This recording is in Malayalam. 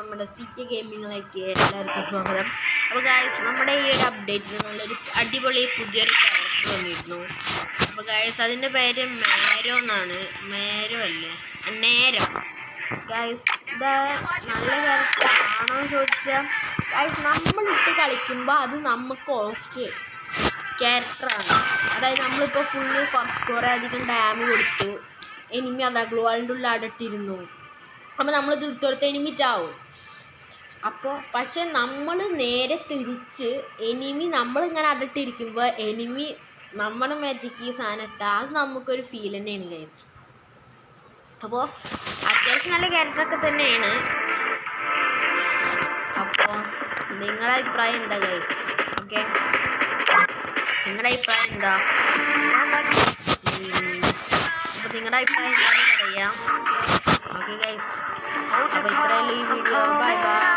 നമ്മുടെ CK ഗെയിമിങ്ങിലേക്ക് എല്ലാവർക്കും സ്വാഗതം. അപ്പോൾ ഗായ്സ്, നമ്മുടെ ഈ ഒരു അപ്ഡേറ്റിൽ നല്ലൊരു അടിപൊളി പുതിയൊരു ക്യാരക്ടർ വന്നിരുന്നു. അപ്പോൾ ഗായ്സ്, അതിൻ്റെ പേര് മേരോ എന്നാണ്. മേരോ അല്ലേ, നേരം. ഗായ്സ്, ഇത് നല്ല ക്യാരക്ടർ ആണോ എന്ന് ചോദിച്ചാൽ ഗായ്സ്, നമ്മളിട്ട് കളിക്കുമ്പോൾ അത് നമുക്ക് ഓക്കെ ക്യാരക്ടറാണ്. അതായത് നമ്മളിപ്പോൾ ഫുള്ള് കുറേ അധികം ഡാമ് കൊടുത്തു, എനിമി അതാ ഗ്ലോവാളിൻ്റെ ഉള്ളിൽ അടട്ടിരുന്നു. അപ്പോൾ നമ്മളിത് എടുത്തു കൊടുത്ത് എനിമി ചാവും. അപ്പോൾ പക്ഷെ നമ്മൾ നേരെ തിരിച്ച് എനിമി നമ്മളിങ്ങനെ അടട്ടിരിക്കുമ്പോൾ എനിമി നമ്മുടെ മേത്തേക്ക് ഈ സാധനം ഇട്ടാൽ അത് നമുക്കൊരു ഫീൽ തന്നെയാണ് ഗൈസ്. അപ്പോൾ അത്യാവശ്യം നല്ല ക്യാരക്ടറൊക്കെ തന്നെയാണ്. അപ്പോൾ നിങ്ങളുടെ അഭിപ്രായം എന്താ ഗൈസ്? ഓക്കെ, നിങ്ങളുടെ അഭിപ്രായം എന്താ? അപ്പോൾ നിങ്ങളുടെ അഭിപ്രായം എന്താണെന്ന് പറയാം. ഓക്കെ ഗൈസ്, അപ്പോൾ ഇത്രയുള്ള ഈ വീഡിയോ. Bye bye.